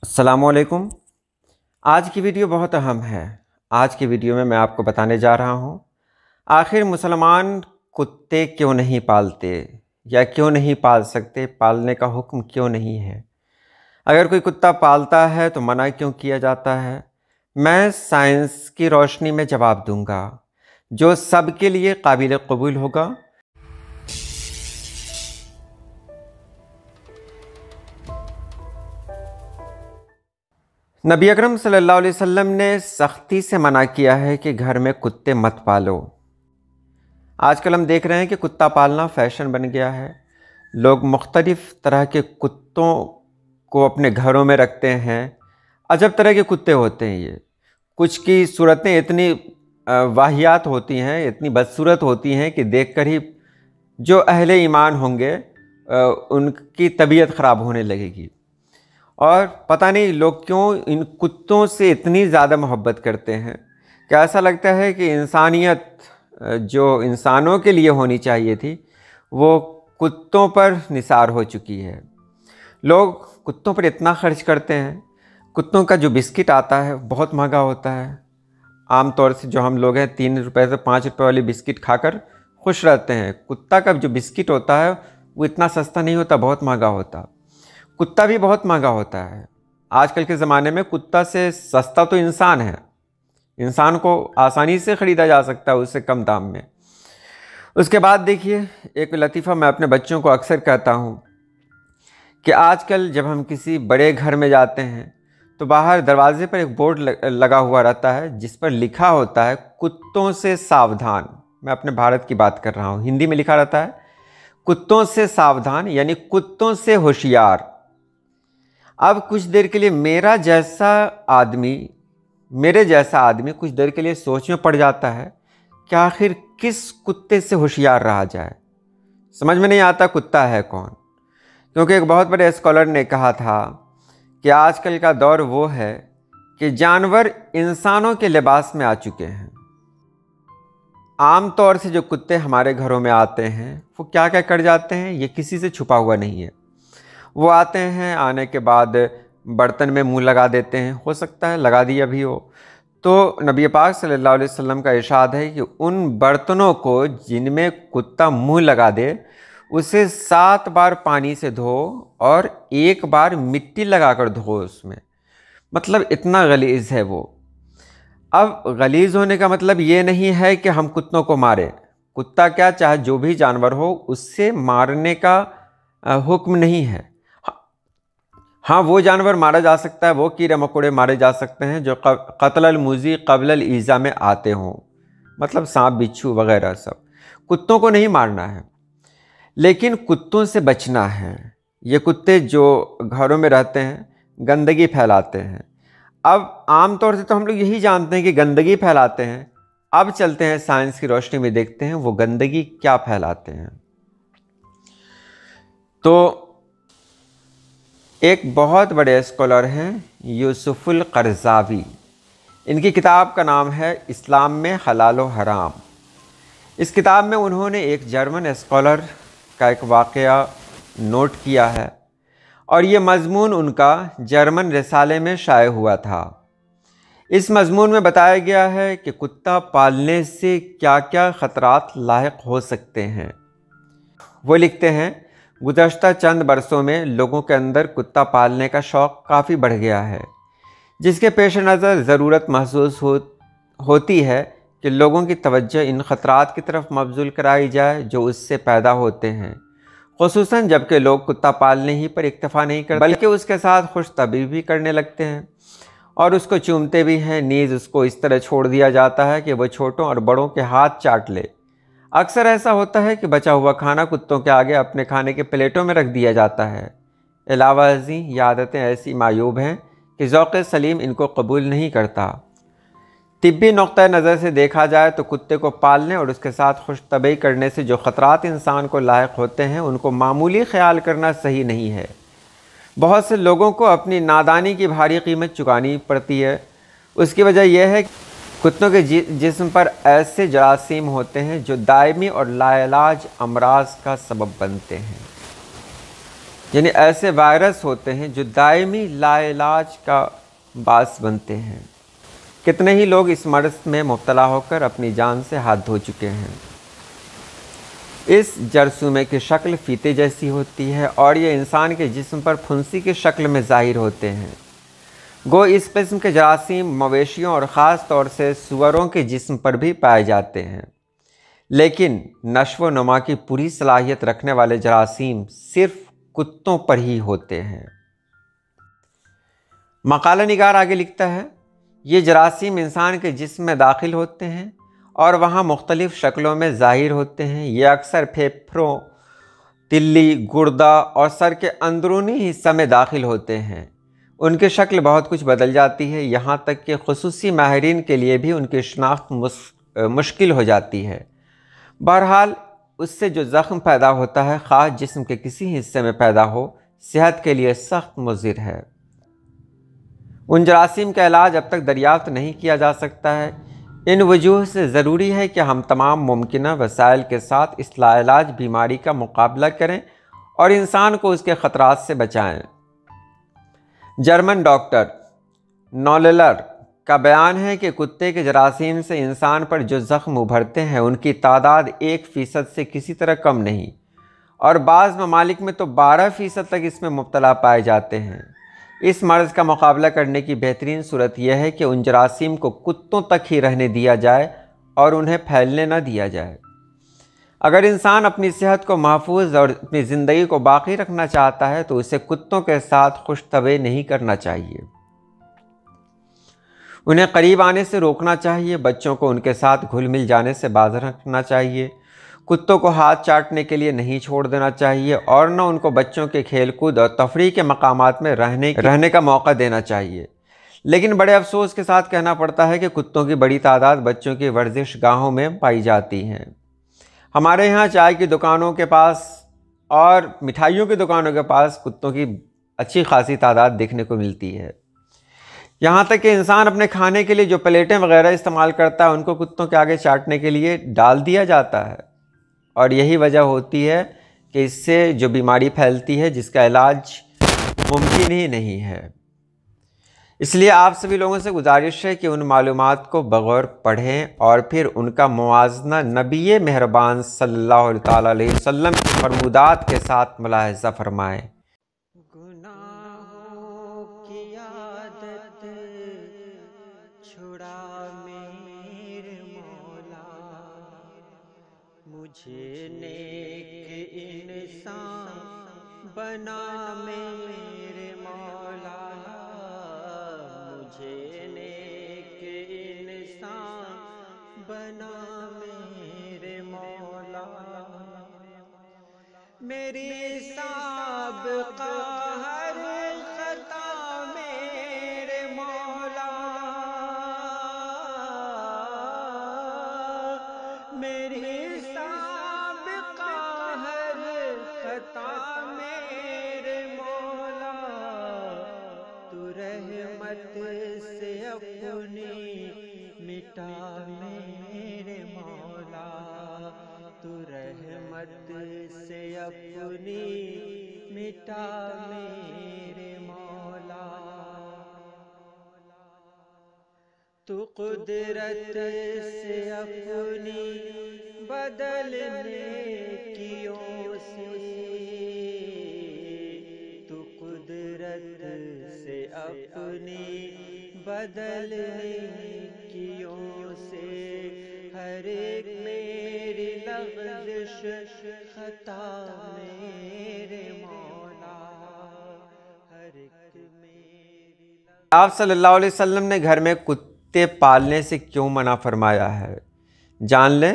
अस्सलाम वालेकुम। आज की वीडियो बहुत अहम है। आज की वीडियो में मैं आपको बताने जा रहा हूँ, आखिर मुसलमान कुत्ते क्यों नहीं पालते या क्यों नहीं पाल सकते, पालने का हुक्म क्यों नहीं है। अगर कोई कुत्ता पालता है तो मना क्यों किया जाता है। मैं साइंस की रोशनी में जवाब दूंगा जो सबके लिए काबिल कबूल होगा। नबी अकरम सल्लल्लाहु अलैहि वसल्लम ने सख्ती से मना किया है कि घर में कुत्ते मत पालो। आजकल हम देख रहे हैं कि कुत्ता पालना फ़ैशन बन गया है। लोग मुख्तलिफ़ तरह के कुत्तों को अपने घरों में रखते हैं। अजब तरह के कुत्ते होते हैं ये। कुछ की सूरतें इतनी वाहियात होती हैं, इतनी बदसूरत होती हैं कि देखकर ही जो अहले ईमान होंगे उनकी तबीयत ख़राब होने लगेगी। और पता नहीं लोग क्यों इन कुत्तों से इतनी ज़्यादा मोहब्बत करते हैं कि ऐसा लगता है कि इंसानियत जो इंसानों के लिए होनी चाहिए थी वो कुत्तों पर निसार हो चुकी है। लोग कुत्तों पर इतना खर्च करते हैं। कुत्तों का जो बिस्किट आता है बहुत महंगा होता है। आम तौर से जो हम लोग हैं 3 रुपये से 5 रुपये वाली बिस्किट खाकर खुश रहते हैं। कुत्ता का जो बिस्किट होता है वो इतना सस्ता नहीं होता, बहुत महंगा होता। कुत्ता भी बहुत महंगा होता है। आजकल के ज़माने में कुत्ता से सस्ता तो इंसान है। इंसान को आसानी से ख़रीदा जा सकता है उससे कम दाम में। उसके बाद देखिए, एक लतीफ़ा मैं अपने बच्चों को अक्सर कहता हूँ कि आजकल जब हम किसी बड़े घर में जाते हैं तो बाहर दरवाजे पर एक बोर्ड लगा हुआ रहता है जिस पर लिखा होता है कुत्तों से सावधान। मैं अपने भारत की बात कर रहा हूँ। हिंदी में लिखा रहता है कुत्तों से सावधान, यानी कुत्तों से होशियार। अब कुछ देर के लिए मेरे जैसा आदमी कुछ देर के लिए सोच में पड़ जाता है कि आखिर किस कुत्ते से होशियार रहा जाए। समझ में नहीं आता कुत्ता है कौन। क्योंकि एक बहुत बड़े स्कॉलर ने कहा था कि आजकल का दौर वो है कि जानवर इंसानों के लिबास में आ चुके हैं। आम तौर से जो कुत्ते हमारे घरों में आते हैं वो क्या क्या कर जाते हैं ये किसी से छुपा हुआ नहीं है। वो आते हैं, आने के बाद बर्तन में मुंह लगा देते हैं, हो सकता है लगा दिया भी हो। तो नबी पाक सल्लल्लाहु अलैहि वसल्लम का इरशाद है कि उन बर्तनों को जिनमें कुत्ता मुंह लगा दे उसे 7 बार पानी से धो और 1 बार मिट्टी लगाकर धो उसमें। मतलब इतना गलीज़ है वो। अब गलीज़ होने का मतलब ये नहीं है कि हम कुत्तों को मारें। कुत्ता क्या, चाहे जो भी जानवर हो, उससे मारने का हुक्म नहीं है। हाँ, वो जानवर मारा जा सकता है, वो कीड़े मकोड़े मारे जा सकते हैं जो क़त्ल मुज़ी क़ब्ल ईज़ा में आते हों, मतलब सांप बिच्छू वगैरह सब। कुत्तों को नहीं मारना है, लेकिन कुत्तों से बचना है। ये कुत्ते जो घरों में रहते हैं गंदगी फैलाते हैं। अब आम तौर से तो हम लोग यही जानते हैं कि गंदगी फैलाते हैं। अब चलते हैं साइंस की रोशनी में, देखते हैं वो गंदगी क्या फैलाते हैं। तो एक बहुत बड़े स्कॉलर हैं यूसुफुल क़रज़ावी। इनकी किताब का नाम है इस्लाम में हलाल व हराम। इस किताब में उन्होंने एक जर्मन स्कॉलर का एक वाक़या नोट किया है और ये मज़मून उनका जर्मन रिसाले में शाये हुआ था। इस मज़मून में बताया गया है कि कुत्ता पालने से क्या क्या ख़तरात लाहिक हो सकते हैं। वो लिखते हैं, गुज़श्ता चंद बरसों में लोगों के अंदर कुत्ता पालने का शौक़ काफ़ी बढ़ गया है, जिसके पेश नज़र ज़रूरत महसूस होती है कि लोगों की तवज्जो इन ख़तरात की तरफ मबज़ूल कराई जाए जो उससे पैदा होते हैं, ख़ुसूसन जबकि लोग कुत्ता पालने ही पर इक्तफ़ा नहीं करते बल्कि उसके साथ खुश तबीब भी करने लगते हैं और उसको चूमते भी हैं। नीज़ उसको इस तरह छोड़ दिया जाता है कि वह छोटों और बड़ों के हाथ चाट ले। अक्सर ऐसा होता है कि बचा हुआ खाना कुत्तों के आगे अपने खाने के प्लेटों में रख दिया जाता है। अलावा अज़ीं ये आदतें ऐसी मायूब हैं कि ज़ौक़ सलीम इनको कबूल नहीं करता। तिब्बी नुक़्ता नज़र से देखा जाए तो कुत्ते को पालने और उसके साथ खुश तबई करने से जो ख़तरात इंसान को लायक होते हैं उनको मामूली ख्याल करना सही नहीं है। बहुत से लोगों को अपनी नादानी की भारी कीमत चुकानी पड़ती है। उसकी वजह यह है कुत्तों के जिस्म पर ऐसे जरासीम होते हैं जो दायमी और लाइलाज अमराज का सबब बनते हैं। یعنی ایسے وائرس ہوتے ہیں جو دائمی لا علاج کا باعث بنتے ہیں۔ کتنے ہی لوگ اس مرض میں مبتلا ہو کر اپنی جان سے ہاتھ دھو چکے ہیں۔ اس جرثومے کی شکل فیتے جیسی ہوتی ہے اور یہ انسان کے جسم پر پھنسی کی شکل میں ظاہر ہوتے ہیں۔ گو اس قسم کے جراثیم مویشیوں اور خاص طور سے سوروں کے جسم پر بھی پائے جاتے ہیں، لیکن نشو و نما کی پوری صلاحیت رکھنے والے جراثیم صرف کتوں پر ہی ہوتے ہیں۔ مقالہ نگار آگے لکھتا ہے، یہ جراثیم انسان کے جسم میں داخل ہوتے ہیں اور وہاں مختلف شکلوں میں ظاہر ہوتے ہیں۔ یہ اکثر پھیپھڑوں، تلی، گردہ اور سر کے اندرونی حصہ میں داخل ہوتے ہیں۔ ان کی شکل بہت کچھ بدل جاتی ہے، یہاں تک کہ خصوصی ماہرین کے لیے بھی ان کی شناخت مشکل ہو جاتی ہے۔ بہرحال اس سے جو زخم پیدا ہوتا ہے، خواہ جسم کے کسی حصے میں پیدا ہو، صحت کے لیے سخت مضر ہے۔ ان جراثیم کا علاج اب تک دریافت نہیں کیا جا سکتا ہے۔ ان وجوہ سے ضروری ہے کہ ہم تمام ممکنہ وسائل کے ساتھ اس لاعلاج بیماری کا مقابلہ کریں اور انسان کو اس کے خطرات سے بچائیں۔ جرمن ڈاکٹر نوللر کا بیان ہے کہ کتے کے جراثیم سے انسان پر جو زخم ابھرتے ہیں ان کی تعداد 1% سے کسی طرح کم نہیں، اور بعض ممالک میں تو 12% تک اس میں مبتلا پائے جاتے ہیں۔ اس مرض کا مقابلہ کرنے کی بہترین صورت یہ ہے کہ ان جراثیم کو کتوں تک ہی رہنے دیا جائے اور انہیں پھیلنے نہ دیا جائے۔ اگر انسان اپنی صحت کو محفوظ اور اپنی زندگی کو باقی رکھنا چاہتا ہے تو اسے کتوں کے ساتھ خوش طبع نہیں کرنا چاہیے، انہیں قریب آنے سے روکنا چاہیے، بچوں کو ان کے ساتھ گھل مل جانے سے باز رکھنا چاہیے، کتوں کو ہاتھ چاٹنے کے لیے نہیں چھوڑ دینا چاہیے اور نہ ان کو بچوں کے کھیل کود اور تفریح کے مقامات میں رہنے کا موقع دینا چاہیے۔ لیکن بڑے افسوس کے ساتھ کہنا پڑتا ہے کہ کتوں کی بڑی تعداد بچوں کی ورزش گاہوں میں پائی جاتی ہیں۔ ہمارے یہاں چائے کی دکانوں کے پاس اور مٹھائیوں کی دکانوں کے پاس کتوں کی اچھی خاصی تعداد دیکھنے کو ملتی ہے۔ یہاں تک کہ انسان اپنے کھانے کے لیے جو پلیٹیں وغیرہ استعمال کرتا ہے ان کو کتوں کے آگے چاٹنے کے لیے ڈال دیا جاتا ہے، اور یہی وجہ ہوتی ہے کہ اس سے جو بیماری پھیلتی ہے جس کا علاج ممکن ہی نہیں ہے۔ اس لیے آپ سبھی لوگوں سے گزارش ہے کہ ان معلومات کو بغور پڑھیں اور پھر ان کا موازنہ نبی مہربان صلی اللہ علیہ وسلم کی فرمودات کے ساتھ ملاحظہ فرمائیں۔ گناہوں کی عادت چھڑا میرے مولا، مجھے نیک انسان بنا میرے مولا، مجھے نیک انسان بنا میرے مولا، میری سابقہ ہر خطا میرے مولا، میری سابقہ ہر خطا میرے مولا، تو رحمت سے اپنی مٹا میرے مولا، تو رحمت سے اپنی مٹا میرے مولا، تو قدرت سے اپنی بدل نیکیوں سے، تو قدرت سے اپنی بدل نیکیوں سے، ہر ایک میری لغزش خطا میرے مولا، ہر ایک میری۔ آپ صلی اللہ علیہ وسلم نے گھر میں کتے پالنے سے کیوں منع فرمایا ہے، جان لیں۔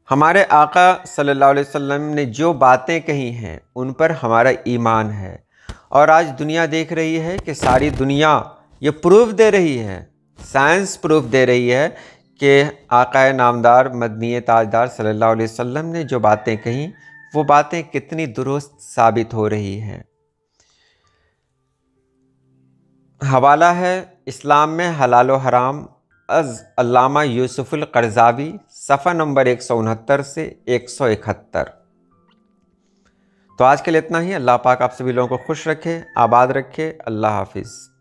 ہمارے آقا صلی اللہ علیہ وسلم نے جو باتیں کہی ہیں ان پر ہمارا ایمان ہے، اور آج دنیا دیکھ رہی ہے کہ ساری دنیا یہ پروف دے رہی ہے، سائنس پروف دے رہی ہے کہ آقا نامدار مدنی تاجدار صلی اللہ علیہ وسلم نے جو باتیں کہیں وہ باتیں کتنی درست ثابت ہو رہی ہیں۔ حوالہ ہے اسلام میں حلال و حرام از علامہ یوسف القرضاوی، صفحہ نمبر 169 سے 171۔ تو آج کے لیے اتنا ہی. اللہ پاک آپ سبھی لوگوں کو خوش رکھے، آباد رکھے. اللہ حافظ.